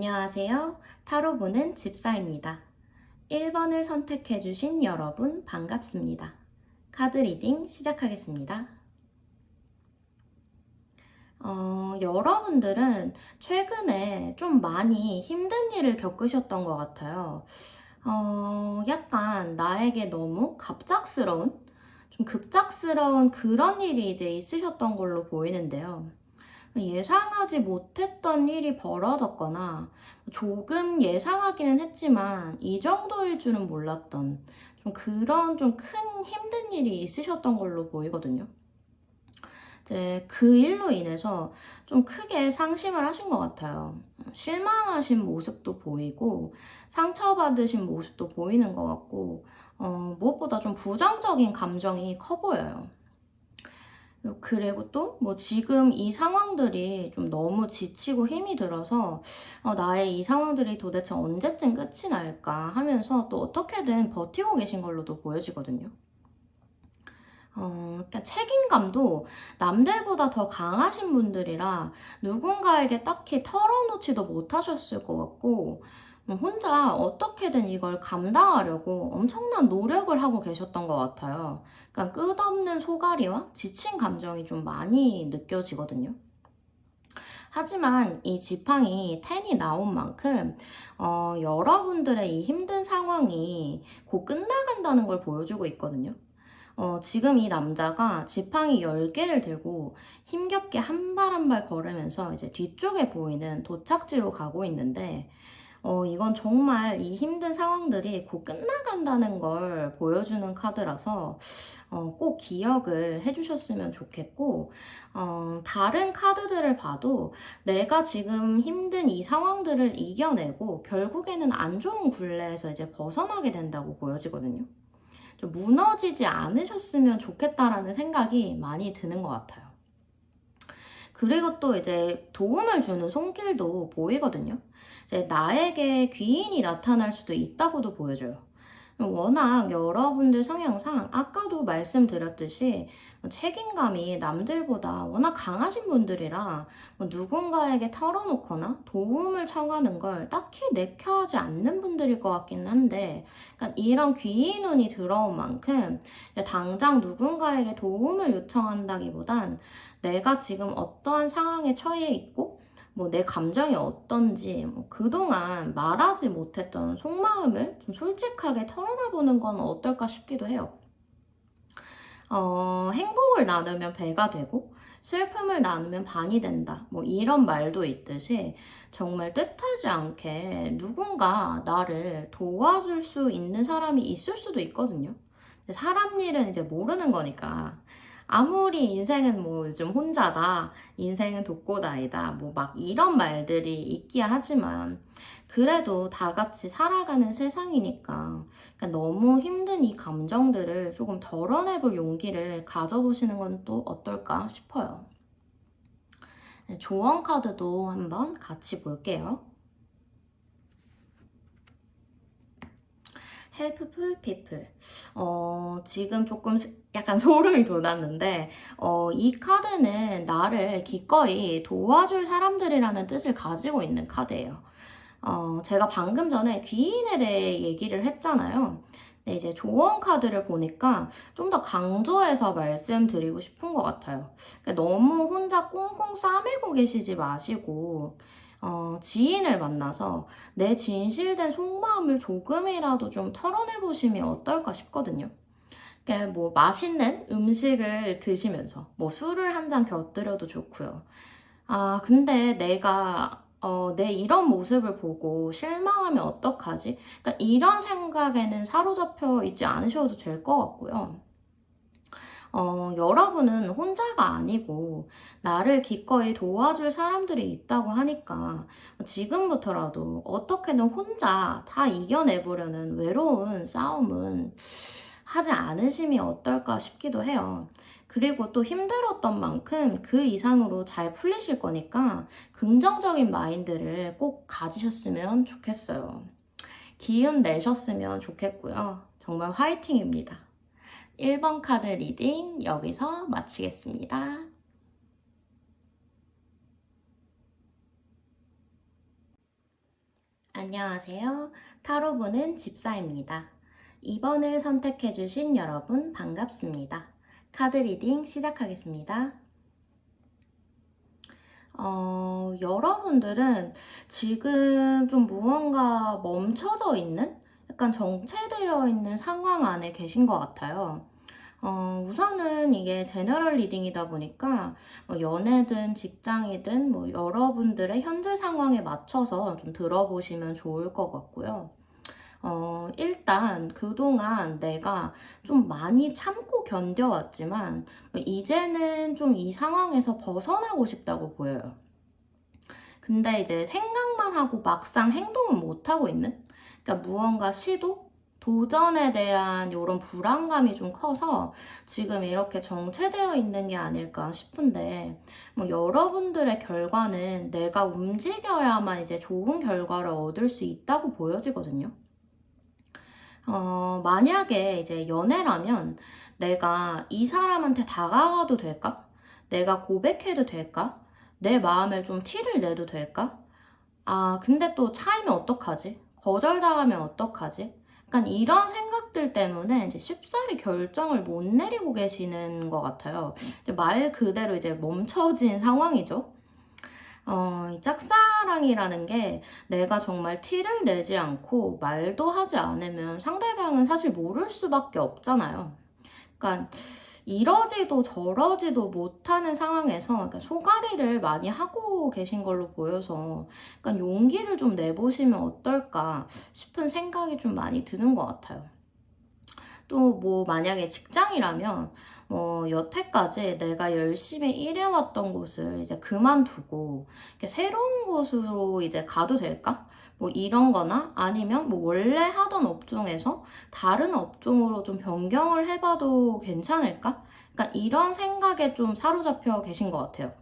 안녕하세요. 타로 보는 집사입니다. 1번을 선택해주신 여러분 반갑습니다. 카드 리딩 시작하겠습니다. 여러분들은 최근에 좀 많이 힘든 일을 겪으셨던 것 같아요. 약간 나에게 너무 갑작스러운, 좀 급작스러운 그런 일이 이제 있으셨던 걸로 보이는데요. 예상하지 못했던 일이 벌어졌거나 조금 예상하기는 했지만 이 정도일 줄은 몰랐던 좀 그런 좀 큰 힘든 일이 있으셨던 걸로 보이거든요. 이제 그 일로 인해서 좀 크게 상심을 하신 것 같아요. 실망하신 모습도 보이고 상처받으신 모습도 보이는 것 같고 무엇보다 좀 부정적인 감정이 커 보여요. 그리고 또 뭐 지금 이 상황들이 좀 너무 지치고 힘이 들어서 나의 이 상황들이 도대체 언제쯤 끝이 날까 하면서 또 어떻게든 버티고 계신 걸로도 보여지거든요. 그러니까 책임감도 남들보다 더 강하신 분들이라 누군가에게 딱히 털어놓지도 못하셨을 것 같고 혼자 어떻게든 이걸 감당하려고 엄청난 노력을 하고 계셨던 것 같아요. 그러니까 끝없는 소갈이와 지친 감정이 좀 많이 느껴지거든요. 하지만 이 지팡이 10이 나온 만큼 여러분들의 이 힘든 상황이 곧 끝나간다는 걸 보여주고 있거든요. 지금 이 남자가 지팡이 10개를 들고 힘겹게 한 발 한 발 걸으면서 이제 뒤쪽에 보이는 도착지로 가고 있는데, 이건 정말 이 힘든 상황들이 곧 끝나간다는 걸 보여주는 카드라서, 꼭 기억을 해주셨으면 좋겠고, 다른 카드들을 봐도 내가 지금 힘든 이 상황들을 이겨내고 결국에는 안 좋은 굴레에서 이제 벗어나게 된다고 보여지거든요. 좀 무너지지 않으셨으면 좋겠다라는 생각이 많이 드는 것 같아요. 그리고 또 이제 도움을 주는 손길도 보이거든요. 이제 나에게 귀인이 나타날 수도 있다고도 보여줘요. 워낙 여러분들 성향상 아까도 말씀드렸듯이 책임감이 남들보다 워낙 강하신 분들이라 누군가에게 털어놓거나 도움을 청하는 걸 딱히 내켜하지 않는 분들일 것 같긴 한데, 그러니까 이런 귀인운이 들어온 만큼 당장 누군가에게 도움을 요청한다기보단 내가 지금 어떠한 상황에 처해 있고 뭐 내 감정이 어떤지 뭐 그동안 말하지 못했던 속마음을 좀 솔직하게 털어놔보는 건 어떨까 싶기도 해요. 행복을 나누면 배가 되고 슬픔을 나누면 반이 된다. 뭐 이런 말도 있듯이 정말 뜻하지 않게 누군가 나를 도와줄 수 있는 사람이 있을 수도 있거든요. 사람 일은 이제 모르는 거니까. 아무리 인생은 뭐 요즘 혼자다, 인생은 독고다이다, 뭐 막 이런 말들이 있기야 하지만, 그래도 다 같이 살아가는 세상이니까, 그러니까 너무 힘든 이 감정들을 조금 덜어내볼 용기를 가져보시는 건 또 어떨까 싶어요. 네, 조언 카드도 한번 같이 볼게요. Helpful people. 지금 조금 약간 소름이 돋았는데, 이 카드는 나를 기꺼이 도와줄 사람들이라는 뜻을 가지고 있는 카드예요. 제가 방금 전에 귀인에 대해 얘기를 했잖아요. 근데 이제 조언 카드를 보니까 좀 더 강조해서 말씀드리고 싶은 것 같아요. 그러니까 너무 혼자 꽁꽁 싸매고 계시지 마시고, 지인을 만나서 내 진실된 속마음을 조금이라도 좀 털어내보시면 어떨까 싶거든요. 그러니까 뭐 맛있는 음식을 드시면서 뭐 술을 한 잔 곁들여도 좋고요. 아, 근데 내가 내 이런 모습을 보고 실망하면 어떡하지? 그러니까 이런 생각에는 사로잡혀 있지 않으셔도 될 것 같고요. 여러분은 혼자가 아니고 나를 기꺼이 도와줄 사람들이 있다고 하니까 지금부터라도 어떻게든 혼자 다 이겨내보려는 외로운 싸움은 하지 않으심이 어떨까 싶기도 해요. 그리고 또 힘들었던 만큼 그 이상으로 잘 풀리실 거니까 긍정적인 마인드를 꼭 가지셨으면 좋겠어요. 기운 내셨으면 좋겠고요. 정말 화이팅입니다. 1번 카드 리딩 여기서 마치겠습니다. 안녕하세요. 타로 보는 집사입니다. 2번을 선택해주신 여러분 반갑습니다. 카드 리딩 시작하겠습니다. 여러분들은 지금 좀 무언가 멈춰져 있는, 약간 정체되어 있는 상황 안에 계신 것 같아요. 우선은 이게 제너럴 리딩이다 보니까 뭐 연애든 직장이든 뭐 여러분들의 현재 상황에 맞춰서 좀 들어보시면 좋을 것 같고요. 일단 그동안 내가 좀 많이 참고 견뎌왔지만 이제는 좀 이 상황에서 벗어나고 싶다고 보여요. 근데 이제 생각만 하고 막상 행동은 못하고 있는? 그러니까 무언가 시도? 도전에 대한 이런 불안감이 좀 커서 지금 이렇게 정체되어 있는 게 아닐까 싶은데, 뭐 여러분들의 결과는 내가 움직여야만 이제 좋은 결과를 얻을 수 있다고 보여지거든요. 만약에 이제 연애라면 내가 이 사람한테 다가가도 될까? 내가 고백해도 될까? 내 마음을 좀 티를 내도 될까? 아, 근데 또 차이면 어떡하지? 거절당하면 어떡하지? 약간 이런 생각들 때문에 이제 쉽사리 결정을 못 내리고 계시는 것 같아요. 말 그대로 이제 멈춰진 상황이죠. 이 짝사랑이라는 게 내가 정말 티를 내지 않고 말도 하지 않으면 상대방은 사실 모를 수밖에 없잖아요. 그러니까 이러지도 저러지도 못하는 상황에서 그러니까 소가리를 많이 하고 계신 걸로 보여서 약간 용기를 좀 내보시면 어떨까 싶은 생각이 좀 많이 드는 것 같아요. 또 뭐 만약에 직장이라면 여태까지 내가 열심히 일해왔던 곳을 이제 그만두고 새로운 곳으로 이제 가도 될까? 뭐 이런 거나 아니면 뭐 원래 하던 업종에서 다른 업종으로 좀 변경을 해봐도 괜찮을까? 그러니까 이런 생각에 좀 사로잡혀 계신 것 같아요.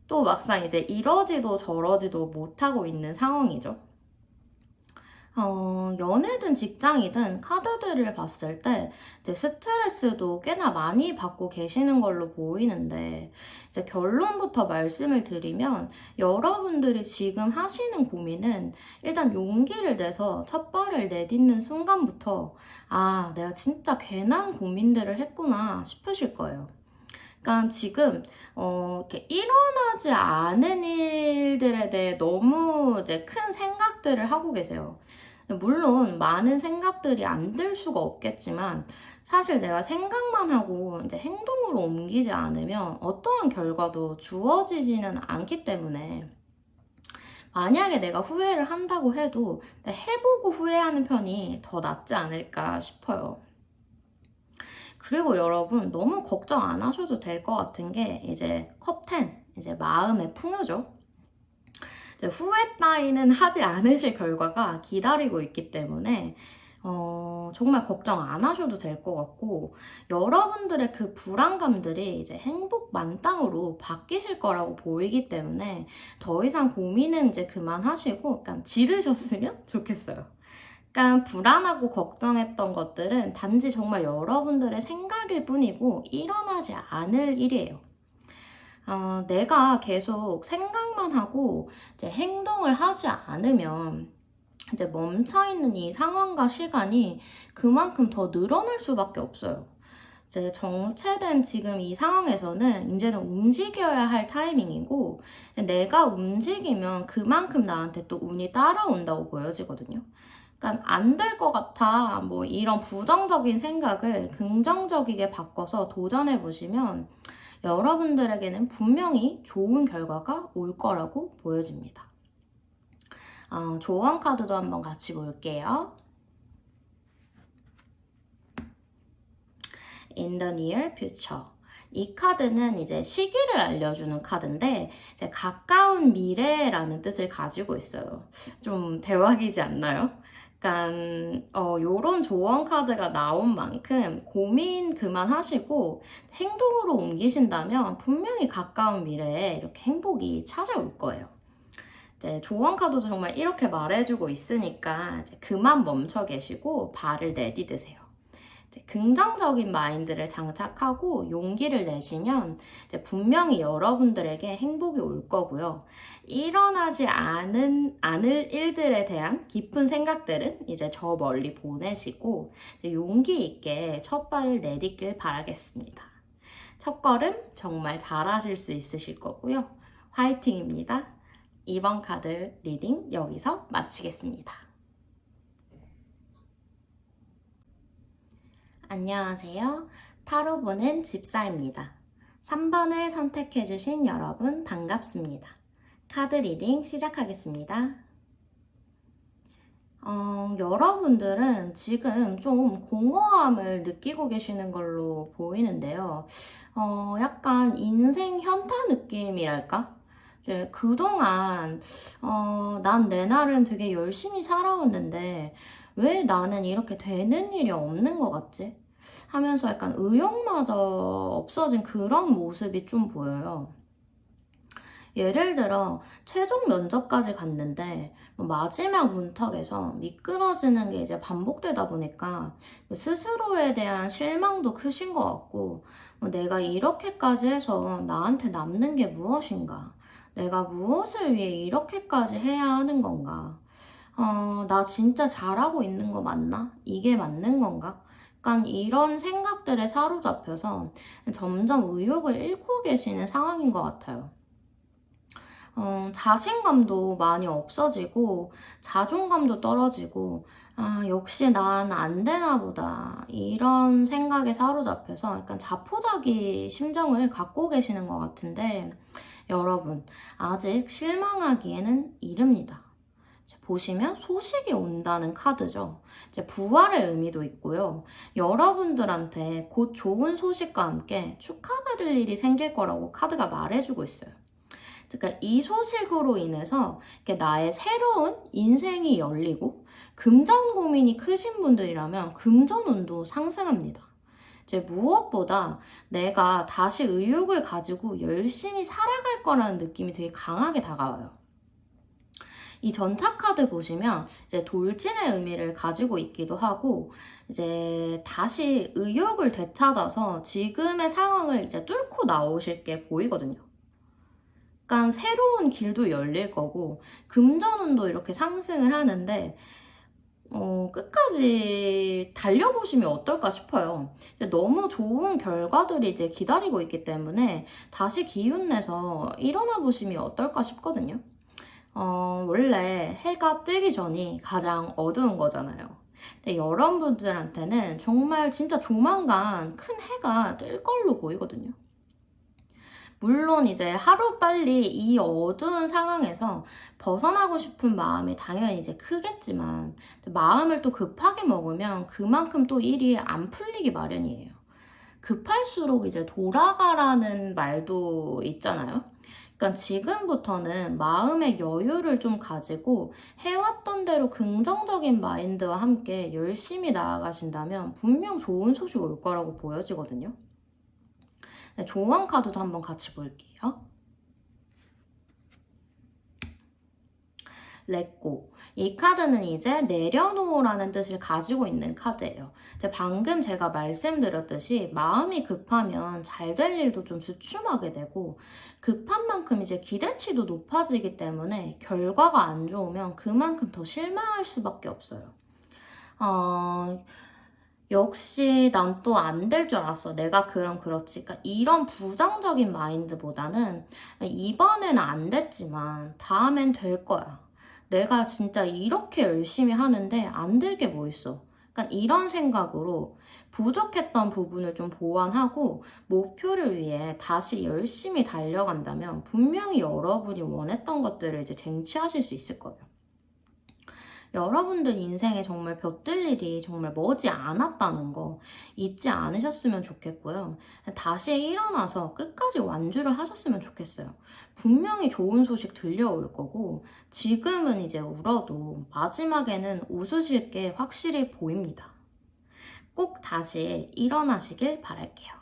또 막상 이제 이러지도 저러지도 못하고 있는 상황이죠. 연애든 직장이든 카드들을 봤을 때 이제 스트레스도 꽤나 많이 받고 계시는 걸로 보이는데 이제 결론부터 말씀을 드리면 여러분들이 지금 하시는 고민은 일단 용기를 내서 첫 발을 내딛는 순간부터 아, 내가 진짜 괜한 고민들을 했구나 싶으실 거예요. 그러니까 지금 이렇게 일어나지 않은 일들에 대해 너무 이제 큰 생각들을 하고 계세요. 물론 많은 생각들이 안 들 수가 없겠지만 사실 내가 생각만 하고 이제 행동으로 옮기지 않으면 어떠한 결과도 주어지지는 않기 때문에 만약에 내가 후회를 한다고 해도 해보고 후회하는 편이 더 낫지 않을까 싶어요. 그리고 여러분 너무 걱정 안 하셔도 될 것 같은 게 이제 컵10, 이제 마음의 풍요죠. 후회 따위는 하지 않으실 결과가 기다리고 있기 때문에 정말 걱정 안 하셔도 될 것 같고 여러분들의 그 불안감들이 이제 행복 만땅으로 바뀌실 거라고 보이기 때문에 더 이상 고민은 이제 그만하시고 약간 지르셨으면 좋겠어요. 약간 불안하고 걱정했던 것들은 단지 정말 여러분들의 생각일 뿐이고 일어나지 않을 일이에요. 내가 계속 생각만 하고 이제 행동을 하지 않으면 이제 멈춰있는 이 상황과 시간이 그만큼 더 늘어날 수밖에 없어요. 이제 정체된 지금 이 상황에서는 이제는 움직여야 할 타이밍이고 내가 움직이면 그만큼 나한테 또 운이 따라온다고 보여지거든요. 그러니까 안 될 것 같아 뭐 이런 부정적인 생각을 긍정적이게 바꿔서 도전해 보시면 여러분들에게는 분명히 좋은 결과가 올 거라고 보여집니다. 조언 카드도 한번 같이 볼게요. In the near future. 이 카드는 이제 시기를 알려주는 카드인데 이제 가까운 미래라는 뜻을 가지고 있어요. 좀 대박이지 않나요? 그러니까 요런 조언 카드가 나온 만큼 고민 그만하시고 행동으로 옮기신다면 분명히 가까운 미래에 이렇게 행복이 찾아올 거예요. 이제 조언 카드도 정말 이렇게 말해주고 있으니까 이제 그만 멈춰 계시고 발을 내디드세요. 이제 긍정적인 마인드를 장착하고 용기를 내시면 이제 분명히 여러분들에게 행복이 올 거고요. 일어나지 않을 일들에 대한 깊은 생각들은 이제 저 멀리 보내시고 이제 용기 있게 첫 발을 내딛길 바라겠습니다. 첫 걸음 정말 잘하실 수 있으실 거고요. 화이팅입니다. 이번 카드 리딩 여기서 마치겠습니다. 안녕하세요. 타로 보는 집사입니다. 3번을 선택해주신 여러분 반갑습니다. 카드 리딩 시작하겠습니다. 여러분들은 지금 좀 공허함을 느끼고 계시는 걸로 보이는데요. 약간 인생 현타 느낌이랄까? 이제 그동안, 난 내 나름 되게 열심히 살아왔는데, 왜 나는 이렇게 되는 일이 없는 것 같지? 하면서 약간 의욕마저 없어진 그런 모습이 좀 보여요. 예를 들어 최종 면접까지 갔는데 마지막 문턱에서 미끄러지는 게 이제 반복되다 보니까 스스로에 대한 실망도 크신 것 같고, 내가 이렇게까지 해서 나한테 남는 게 무엇인가? 내가 무엇을 위해 이렇게까지 해야 하는 건가? 나 진짜 잘하고 있는 거 맞나? 이게 맞는 건가? 약간 이런 생각들에 사로잡혀서 점점 의욕을 잃고 계시는 상황인 것 같아요. 자신감도 많이 없어지고, 자존감도 떨어지고, 아, 역시 난 안 되나 보다. 이런 생각에 사로잡혀서 약간 자포자기 심정을 갖고 계시는 것 같은데, 여러분, 아직 실망하기에는 이릅니다. 보시면 소식이 온다는 카드죠. 이제 부활의 의미도 있고요. 여러분들한테 곧 좋은 소식과 함께 축하받을 일이 생길 거라고 카드가 말해주고 있어요. 그러니까 이 소식으로 인해서 나의 새로운 인생이 열리고, 금전 고민이 크신 분들이라면 금전운도 상승합니다. 이제 무엇보다 내가 다시 의욕을 가지고 열심히 살아갈 거라는 느낌이 되게 강하게 다가와요. 이 전차 카드 보시면 이제 돌진의 의미를 가지고 있기도 하고, 이제 다시 의욕을 되찾아서 지금의 상황을 이제 뚫고 나오실 게 보이거든요. 약간 새로운 길도 열릴 거고, 금전운도 이렇게 상승을 하는데, 끝까지 달려보시면 어떨까 싶어요. 너무 좋은 결과들이 이제 기다리고 있기 때문에 다시 기운내서 일어나 보시면 어떨까 싶거든요. 원래 해가 뜨기 전이 가장 어두운 거잖아요. 근데 여러분들한테는 정말 진짜 조만간 큰 해가 뜰 걸로 보이거든요. 물론 이제 하루빨리 이 어두운 상황에서 벗어나고 싶은 마음이 당연히 이제 크겠지만, 마음을 또 급하게 먹으면 그만큼 또 일이 안 풀리기 마련이에요. 급할수록 이제 돌아가라는 말도 있잖아요. 그러니까 지금부터는 마음의 여유를 좀 가지고 해왔던 대로 긍정적인 마인드와 함께 열심히 나아가신다면 분명 좋은 소식 올 거라고 보여지거든요. 네, 조언 카드도 한번 같이 볼게요. 렛고. 이 카드는 이제 내려놓으라는 뜻을 가지고 있는 카드예요. 이제 방금 제가 말씀드렸듯이 마음이 급하면 잘 될 일도 좀 주춤하게 되고, 급한 만큼 이제 기대치도 높아지기 때문에 결과가 안 좋으면 그만큼 더 실망할 수밖에 없어요. 역시 난 또 안 될 줄 알았어. 내가 그럼 그렇지. 그러니까 이런 부정적인 마인드보다는 이번에는 안 됐지만 다음엔 될 거야. 내가 진짜 이렇게 열심히 하는데 안 될 게 뭐 있어. 그러니까 이런 생각으로 부족했던 부분을 좀 보완하고 목표를 위해 다시 열심히 달려간다면 분명히 여러분이 원했던 것들을 이제 쟁취하실 수 있을 거예요. 여러분들 인생에 정말 볕들 일이 정말 머지 않았다는 거 잊지 않으셨으면 좋겠고요. 다시 일어나서 끝까지 완주를 하셨으면 좋겠어요. 분명히 좋은 소식 들려올 거고, 지금은 이제 울어도 마지막에는 웃으실 게 확실히 보입니다. 꼭 다시 일어나시길 바랄게요.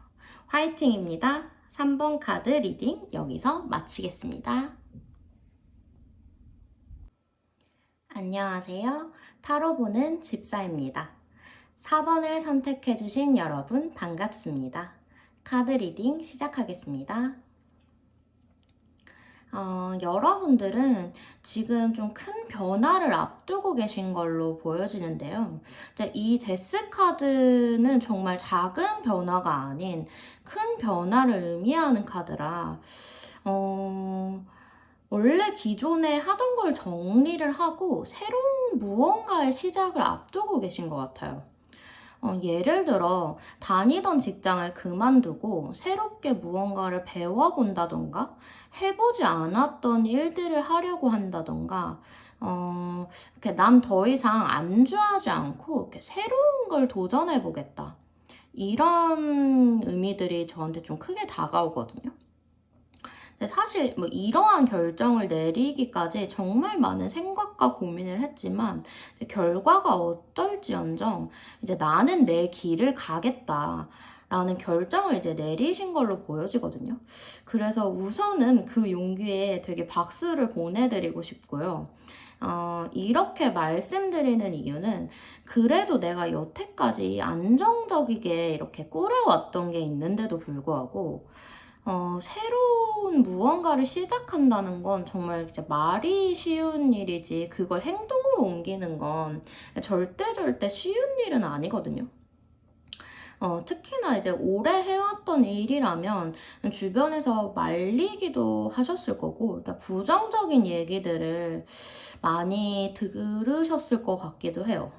화이팅입니다. 3번 카드 리딩 여기서 마치겠습니다. 안녕하세요. 타로 보는 집사입니다. 4번을 선택해주신 여러분 반갑습니다. 카드 리딩 시작하겠습니다. 여러분들은 지금 좀 큰 변화를 앞두고 계신 걸로 보여지는데요. 이 데스 카드는 정말 작은 변화가 아닌 큰 변화를 의미하는 카드라 원래 기존에 하던 걸 정리를 하고 새로운 무언가의 시작을 앞두고 계신 것 같아요. 예를 들어 다니던 직장을 그만두고 새롭게 무언가를 배워본다던가 해보지 않았던 일들을 하려고 한다던가 이렇게 남 더 이상 안주하지 않고 이렇게 새로운 걸 도전해보겠다. 이런 의미들이 저한테 좀 크게 다가오거든요. 근데 사실 뭐 이러한 결정을 내리기까지 정말 많은 생각과 고민을 했지만 결과가 어떨지언정 이제 나는 내 길을 가겠다 라는 결정을 이제 내리신 걸로 보여지거든요. 그래서 우선은 그 용기에 되게 박수를 보내드리고 싶고요. 이렇게 말씀드리는 이유는 그래도 내가 여태까지 안정적이게 이렇게 꾸려왔던 게 있는데도 불구하고 새로운 무언가를 시작한다는 건 정말 이제 말이 쉬운 일이지 그걸 행동으로 옮기는 건 절대 쉬운 일은 아니거든요. 특히나 이제 오래 해왔던 일이라면 주변에서 말리기도 하셨을 거고, 그러니까 부정적인 얘기들을 많이 들으셨을 것 같기도 해요.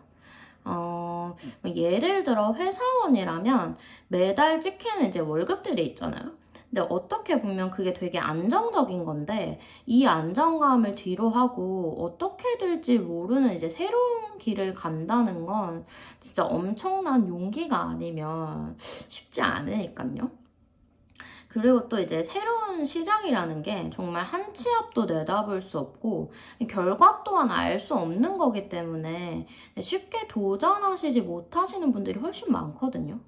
예를 들어 회사원이라면 매달 찍히는 이제 월급들이 있잖아요. 근데 어떻게 보면 그게 되게 안정적인 건데 이 안정감을 뒤로 하고 어떻게 될지 모르는 이제 새로운 길을 간다는 건 진짜 엄청난 용기가 아니면 쉽지 않으니까요. 그리고 또 이제 새로운 시작이라는 게 정말 한 치 앞도 내다볼 수 없고 결과 또한 알 수 없는 거기 때문에 쉽게 도전하시지 못하시는 분들이 훨씬 많거든요.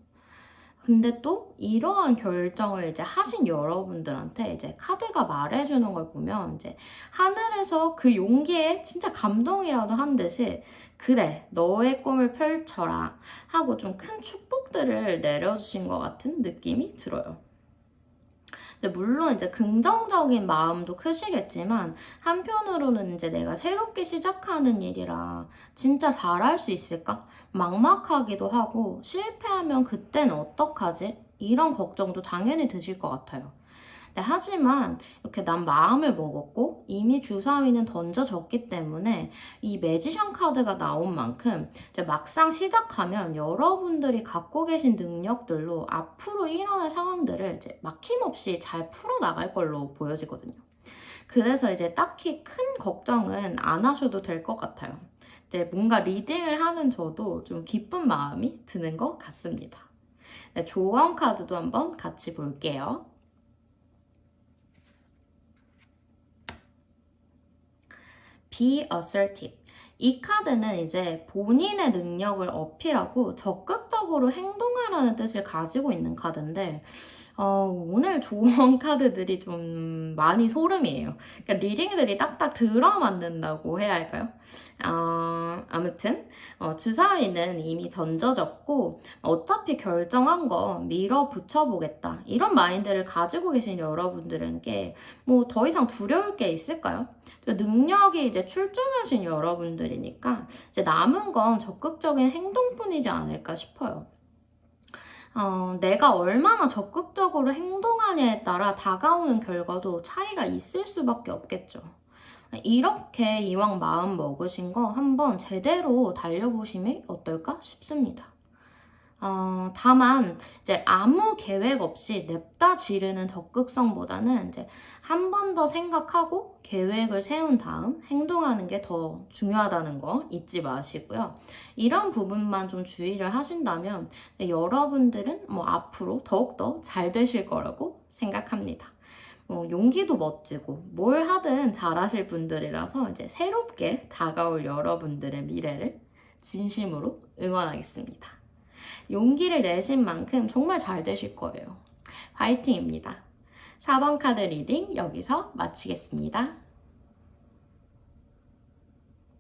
근데 또 이러한 결정을 이제 하신 여러분들한테 이제 카드가 말해주는 걸 보면 이제 하늘에서 그 용기에 진짜 감동이라도 한 듯이 그래 너의 꿈을 펼쳐라 하고 좀 큰 축복들을 내려주신 것 같은 느낌이 들어요. 근데 물론 이제 긍정적인 마음도 크시겠지만 한편으로는 이제 내가 새롭게 시작하는 일이라 진짜 잘할 수 있을까? 막막하기도 하고 실패하면 그땐 어떡하지? 이런 걱정도 당연히 드실 것 같아요. 네, 하지만 이렇게 난 마음을 먹었고 이미 주사위는 던져졌기 때문에 이 매지션 카드가 나온 만큼 이제 막상 시작하면 여러분들이 갖고 계신 능력들로 앞으로 일어날 상황들을 이제 막힘없이 잘 풀어나갈 걸로 보여지거든요. 그래서 이제 딱히 큰 걱정은 안 하셔도 될 것 같아요. 이제 뭔가 리딩을 하는 저도 좀 기쁜 마음이 드는 것 같습니다. 네, 조언 카드도 한번 같이 볼게요. Be assertive. 이 카드는 이제 본인의 능력을 어필하고 적극적으로 행동하라는 뜻을 가지고 있는 카드인데 오늘 조언 카드들이 좀 많이 소름이에요. 그러니까 리딩들이 딱딱 들어맞는다고 해야 할까요? 아무튼 주사위는 이미 던져졌고 어차피 결정한 거 밀어붙여보겠다. 이런 마인드를 가지고 계신 여러분들에게 뭐 더 이상 두려울 게 있을까요? 능력이 이제 출중하신 여러분들이니까 이제 남은 건 적극적인 행동뿐이지 않을까 싶어요. 내가 얼마나 적극적으로 행동하냐에 따라 다가오는 결과도 차이가 있을 수밖에 없겠죠. 이렇게 이왕 마음 먹으신 거 한번 제대로 달려보시면 어떨까 싶습니다. 다만 이제 아무 계획 없이 냅다 지르는 적극성보다는 이제 한 번 더 생각하고 계획을 세운 다음 행동하는 게 더 중요하다는 거 잊지 마시고요. 이런 부분만 좀 주의를 하신다면 여러분들은 뭐 앞으로 더욱더 잘 되실 거라고 생각합니다. 용기도 멋지고 뭘 하든 잘하실 분들이라서 이제 새롭게 다가올 여러분들의 미래를 진심으로 응원하겠습니다. 용기를 내신 만큼 정말 잘 되실 거예요. 화이팅입니다. 4번 카드 리딩 여기서 마치겠습니다.